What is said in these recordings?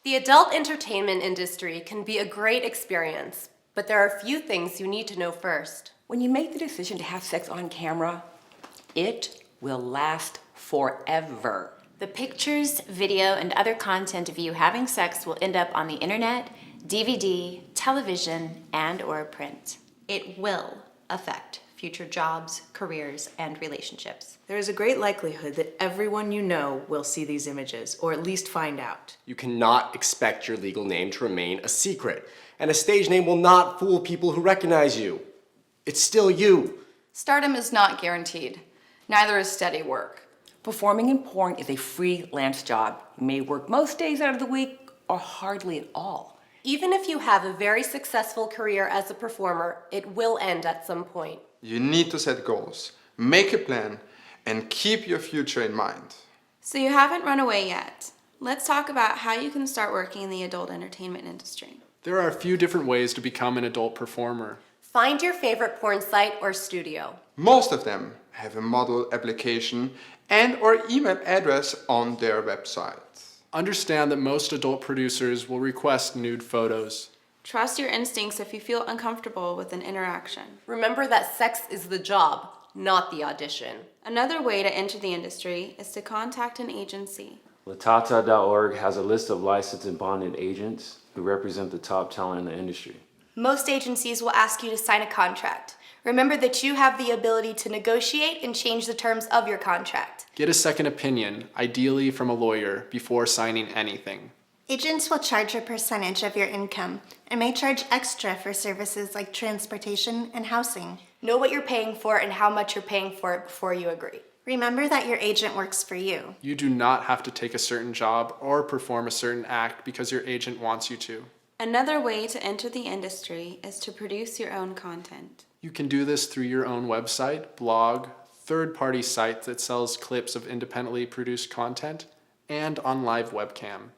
The adult entertainment industry can be a great experience, but there are a few things you need to know first. When you make the decision to have sex on camera, it will last forever. The pictures, video, and other content of you having sex will end up on the internet, DVD, television, and/or print. It will affect future jobs, careers, and relationships. There is a great likelihood that everyone you know will see these images, or at least find out. You cannot expect your legal name to remain a secret, and a stage name will not fool people who recognize you. It's still you. Stardom is not guaranteed. Neither is steady work. Performing in porn is a freelance job. You may work most days out of the week or hardly at all. Even if you have a very successful career as a performer, it will end at some point. You need to set goals, make a plan, and keep your future in mind. So you haven't run away yet. Let's talk about how you can start working in the adult entertainment industry. There are a few different ways to become an adult performer. Find your favorite porn site or studio. Most of them have a model application and/or email address on their website. Understand that most adult producers will request nude photos. Trust your instincts if you feel uncomfortable with an interaction. Remember that sex is the job, not the audition. Another way to enter the industry is to contact an agency. Latata.org has a list of licensed and bonded agents who represent the top talent in the industry. Most agencies will ask you to sign a contract. Remember that you have the ability to negotiate and change the terms of your contract. Get a second opinion, ideally from a lawyer, before signing anything. Agents will charge a percentage of your income and may charge extra for services like transportation and housing. Know what you're paying for and how much you're paying for it before you agree. Remember that your agent works for you. You do not have to take a certain job or perform a certain act because your agent wants you to. Another way to enter the industry is to produce your own content. You can do this through your own website, blog, third-party site that sells clips of independently produced content, and on live webcam.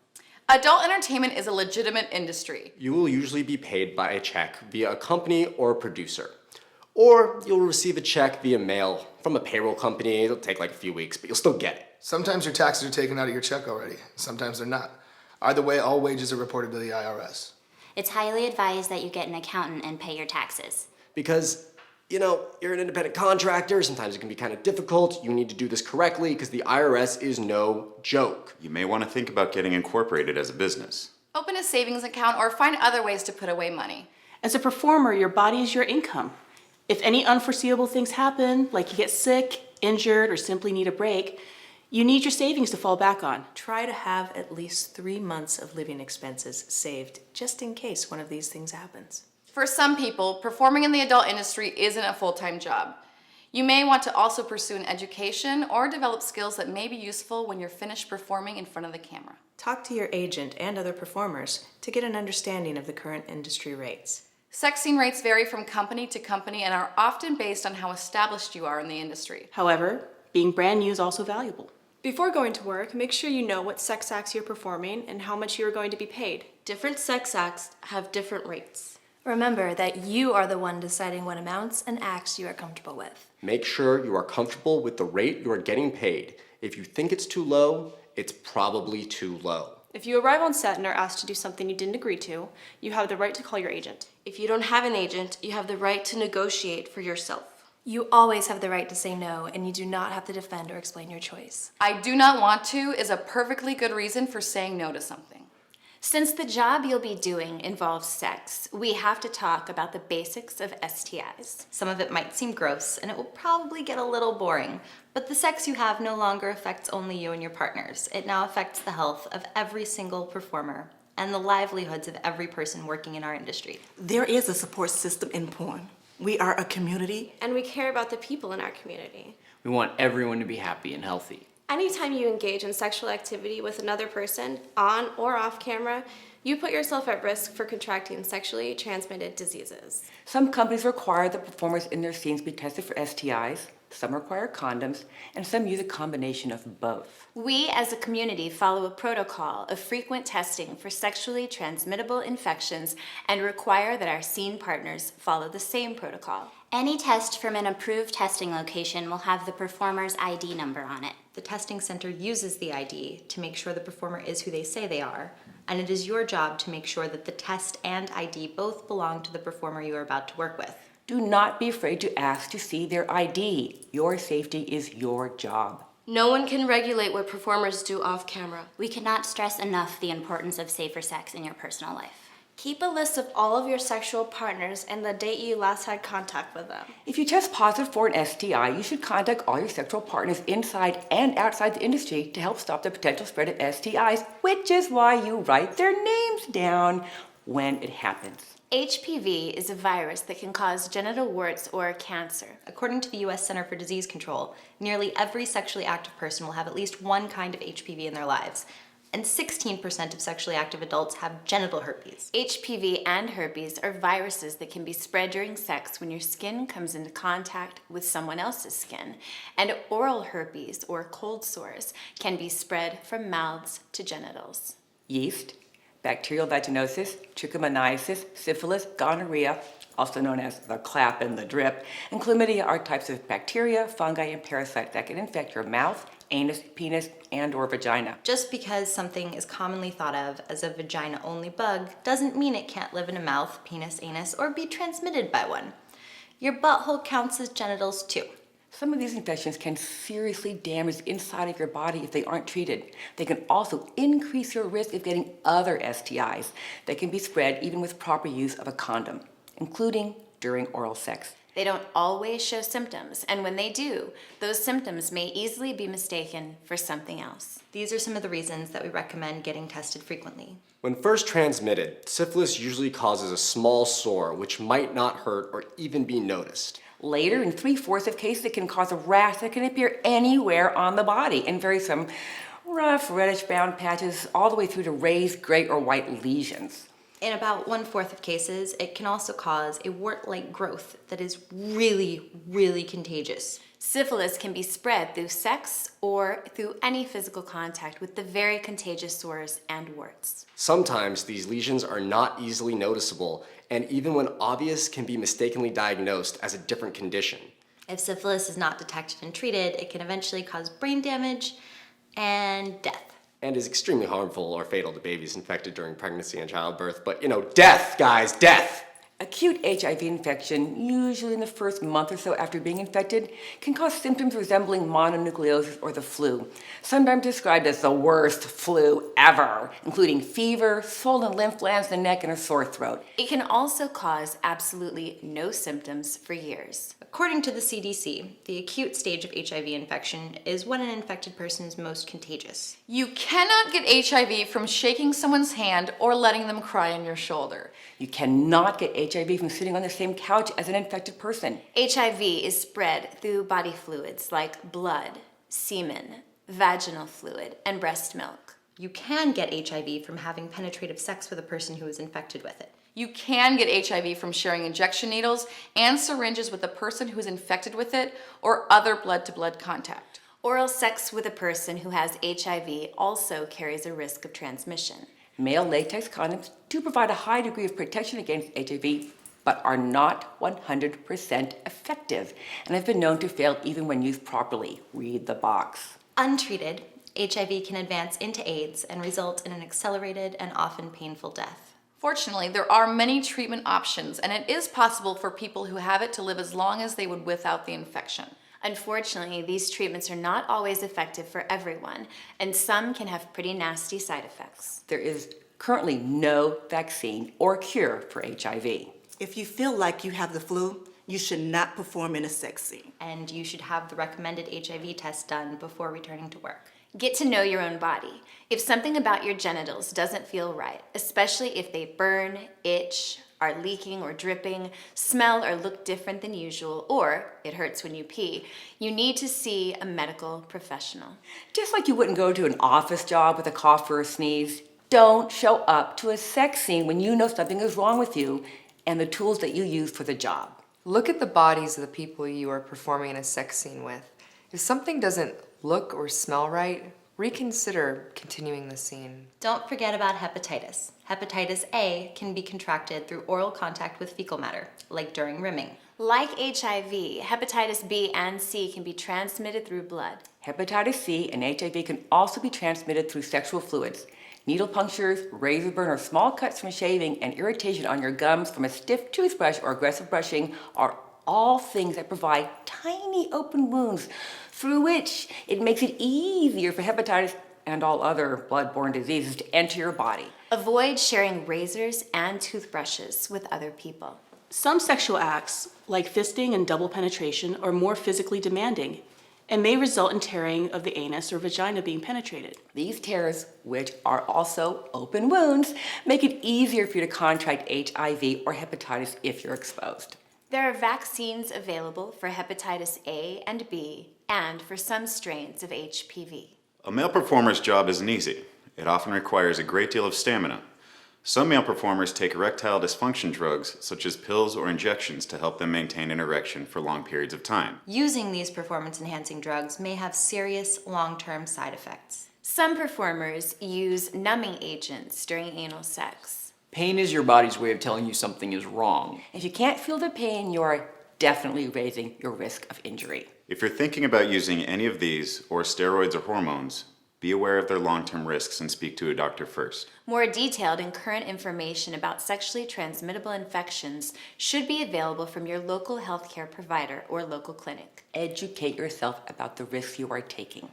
Adult entertainment is a legitimate industry. You will usually be paid by a check via a company or a producer. Or you'll receive a check via mail from a payroll company. It'll take like a few weeks, but you'll still get it. Sometimes your taxes are taken out of your check already. Sometimes they're not. Either way, all wages are reported to the IRS. It's highly advised that you get an accountant and pay your taxes. Because, you're an independent contractor. Sometimes it can be kind of difficult. You need to do this correctly because the IRS is no joke. You may want to think about getting incorporated as a business. Open a savings account or find other ways to put away money. As a performer, your body is your income. If any unforeseeable things happen, like you get sick, injured, or simply need a break, you need your savings to fall back on. Try to have at least 3 months of living expenses saved just in case one of these things happens. For some people, performing in the adult industry isn't a full-time job. You may want to also pursue an education or develop skills that may be useful when you're finished performing in front of the camera. Talk to your agent and other performers to get an understanding of the current industry rates. Sex scene rates vary from company to company and are often based on how established you are in the industry. However, being brand new is also valuable. Before going to work, make sure you know what sex acts you're performing and how much you are going to be paid. Different sex acts have different rates. Remember that you are the one deciding what amounts and acts you are comfortable with. Make sure you are comfortable with the rate you are getting paid. If you think it's too low, it's probably too low. If you arrive on set and are asked to do something you didn't agree to, you have the right to call your agent. If you don't have an agent, you have the right to negotiate for yourself. You always have the right to say no, and you do not have to defend or explain your choice. I do not want to is a perfectly good reason for saying no to something. Since the job you'll be doing involves sex, we have to talk about the basics of STIs. Some of it might seem gross, and it will probably get a little boring, but the sex you have no longer affects only you and your partners. It now affects the health of every single performer and the livelihoods of every person working in our industry. There is a support system in porn. We are a community. And we care about the people in our community. We want everyone to be happy and healthy. Anytime you engage in sexual activity with another person, on or off camera, you put yourself at risk for contracting sexually transmitted diseases. Some companies require the performers in their scenes be tested for STIs, some require condoms, and some use a combination of both. We as a community follow a protocol of frequent testing for sexually transmittable infections and require that our scene partners follow the same protocol. Any test from an approved testing location will have the performer's ID number on it. The testing center uses the ID to make sure the performer is who they say they are, and it is your job to make sure that the test and ID both belong to the performer you are about to work with. Do not be afraid to ask to see their ID. Your safety is your job. No one can regulate what performers do off camera. We cannot stress enough the importance of safer sex in your personal life. Keep a list of all of your sexual partners and the date you last had contact with them. If you test positive for an STI, you should contact all your sexual partners inside and outside the industry to help stop the potential spread of STIs, which is why you write their names down when it happens. HPV is a virus that can cause genital warts or cancer. According to the U.S. Center for Disease Control, nearly every sexually active person will have at least one kind of HPV in their lives, and 16% of sexually active adults have genital herpes. HPV and herpes are viruses that can be spread during sex when your skin comes into contact with someone else's skin, and oral herpes or cold sores can be spread from mouths to genitals. Yeast, bacterial vaginosis, trichomoniasis, syphilis, gonorrhea, also known as the clap and the drip, and chlamydia are types of bacteria, fungi, and parasites that can infect your mouth, anus, penis, and or vagina. Just because something is commonly thought of as a vagina-only bug doesn't mean it can't live in a mouth, penis, anus, or be transmitted by one. Your butthole counts as genitals too. Some of these infections can seriously damage the inside of your body if they aren't treated. They can also increase your risk of getting other STIs that can be spread even with proper use of a condom, including during oral sex. They don't always show symptoms, and when they do, those symptoms may easily be mistaken for something else. These are some of the reasons that we recommend getting tested frequently. When first transmitted, syphilis usually causes a small sore which might not hurt or even be noticed. Later, in 3/4 of cases, it can cause a rash that can appear anywhere on the body and vary from rough reddish brown patches all the way through to raised gray or white lesions. In about 1/4 of cases, it can also cause a wart-like growth that is really, really contagious. Syphilis can be spread through sex or through any physical contact with the very contagious sores and warts. Sometimes these lesions are not easily noticeable, and even when obvious, can be mistakenly diagnosed as a different condition. If syphilis is not detected and treated, it can eventually cause brain damage and death. And is extremely harmful or fatal to babies infected during pregnancy and childbirth. But, death, guys, death! Acute HIV infection, usually in the first month or so after being infected, can cause symptoms resembling mononucleosis or the flu, sometimes described as the worst flu ever, including fever, swollen lymph glands in the neck, and a sore throat. It can also cause absolutely no symptoms for years. According to the CDC, the acute stage of HIV infection is when an infected person is most contagious. You cannot get HIV from shaking someone's hand or letting them cry on your shoulder. You cannot get HIV from sitting on the same couch as an infected person. HIV is spread through body fluids like blood, semen, vaginal fluid, and breast milk. You can get HIV from having penetrative sex with a person who is infected with it. You can get HIV from sharing injection needles and syringes with a person who is infected with it or other blood-to-blood contact. Oral sex with a person who has HIV also carries a risk of transmission. Male latex condoms do provide a high degree of protection against HIV, but are not 100% effective and have been known to fail even when used properly. Read the box. Untreated, HIV can advance into AIDS and result in an accelerated and often painful death. Fortunately, there are many treatment options, and it is possible for people who have it to live as long as they would without the infection. Unfortunately, these treatments are not always effective for everyone, and some can have pretty nasty side effects. There is currently no vaccine or cure for HIV. If you feel like you have the flu, you should not perform in a sex scene. And you should have the recommended HIV test done before returning to work. Get to know your own body. If something about your genitals doesn't feel right, especially if they burn, itch, are leaking or dripping, smell or look different than usual, or it hurts when you pee, you need to see a medical professional. Just like you wouldn't go to an office job with a cough or a sneeze, don't show up to a sex scene when you know something is wrong with you and the tools that you use for the job. Look at the bodies of the people you are performing in a sex scene with. If something doesn't look or smell right, reconsider continuing the scene. Don't forget about hepatitis. Hepatitis A can be contracted through oral contact with fecal matter, like during rimming. Like HIV, hepatitis B and C can be transmitted through blood. Hepatitis C and HIV can also be transmitted through sexual fluids. Needle punctures, razor burn, or small cuts from shaving, and irritation on your gums from a stiff toothbrush or aggressive brushing are all things that provide tiny open wounds through which it makes it easier for hepatitis and all other blood-borne diseases to enter your body. Avoid sharing razors and toothbrushes with other people. Some sexual acts, like fisting and double penetration, are more physically demanding and may result in tearing of the anus or vagina being penetrated. These tears, which are also open wounds, make it easier for you to contract HIV or hepatitis if you're exposed. There are vaccines available for hepatitis A and B and for some strains of HPV. A male performer's job isn't easy. It often requires a great deal of stamina. Some male performers take erectile dysfunction drugs, such as pills or injections, to help them maintain an erection for long periods of time. Using these performance-enhancing drugs may have serious long-term side effects. Some performers use numbing agents during anal sex. Pain is your body's way of telling you something is wrong. If you can't feel the pain, you are definitely raising your risk of injury. If you're thinking about using any of these, or steroids or hormones, be aware of their long-term risks and speak to a doctor first. More detailed and current information about sexually transmittable infections should be available from your local healthcare provider or local clinic. Educate yourself about the risks you are taking.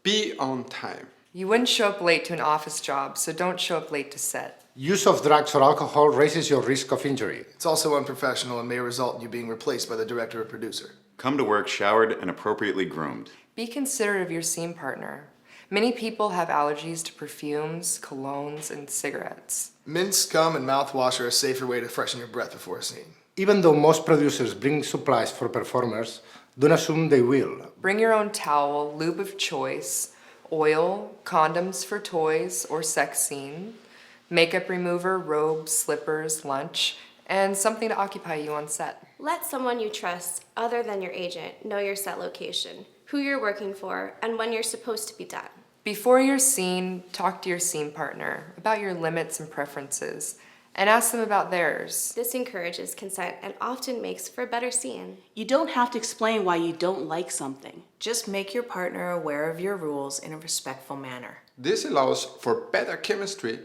Be on time. You wouldn't show up late to an office job, so don't show up late to set. Use of drugs or alcohol raises your risk of injury. It's also unprofessional and may result in you being replaced by the director or producer. Come to work showered and appropriately groomed. Be considerate of your scene partner. Many people have allergies to perfumes, colognes, and cigarettes. Mint, scum, and mouthwash are a safer way to freshen your breath before a scene. Even though most producers bring supplies for performers, don't assume they will. Bring your own towel, lube of choice, oil, condoms for toys or sex scene, makeup remover, robes, slippers, lunch, and something to occupy you on set. Let someone you trust, other than your agent, know your set location, who you're working for, and when you're supposed to be done. Before your scene, talk to your scene partner about your limits and preferences, and ask them about theirs. This encourages consent and often makes for a better scene. You don't have to explain why you don't like something. Just make your partner aware of your rules in a respectful manner. This allows for better chemistry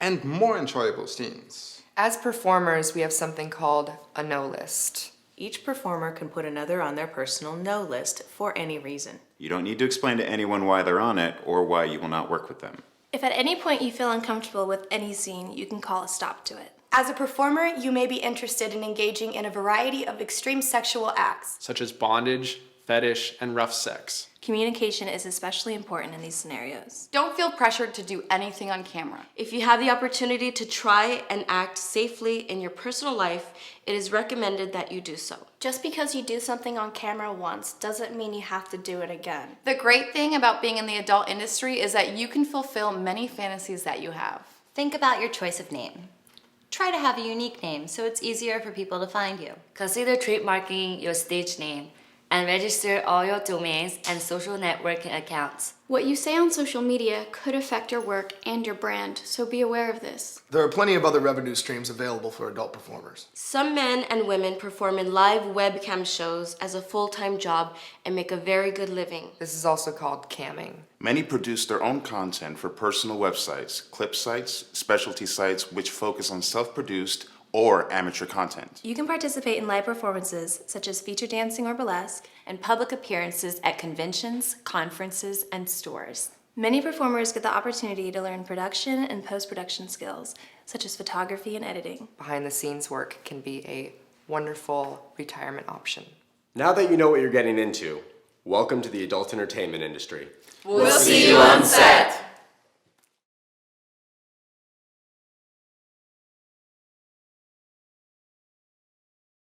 and more enjoyable scenes. As performers, we have something called a no list. Each performer can put another on their personal no list for any reason. You don't need to explain to anyone why they're on it or why you will not work with them. If at any point you feel uncomfortable with any scene, you can call a stop to it. As a performer, you may be interested in engaging in a variety of extreme sexual acts, such as bondage, fetish, and rough sex. Communication is especially important in these scenarios. Don't feel pressured to do anything on camera. If you have the opportunity to try and act safely in your personal life, it is recommended that you do so. Just because you do something on camera once doesn't mean you have to do it again. The great thing about being in the adult industry is that you can fulfill many fantasies that you have. Think about your choice of name. Try to have a unique name so it's easier for people to find you. Consider trademarking your stage name and register all your domains and social networking accounts. What you say on social media could affect your work and your brand, so be aware of this. There are plenty of other revenue streams available for adult performers. Some men and women perform in live webcam shows as a full-time job and make a very good living. This is also called camming. Many produce their own content for personal websites, clip sites, specialty sites which focus on self-produced or amateur content. You can participate in live performances such as feature dancing or burlesque, and public appearances at conventions, conferences, and stores. Many performers get the opportunity to learn production and post-production skills, such as photography and editing. Behind-the-scenes work can be a wonderful retirement option. Now that you know what you're getting into, welcome to the adult entertainment industry. We'll see you on set.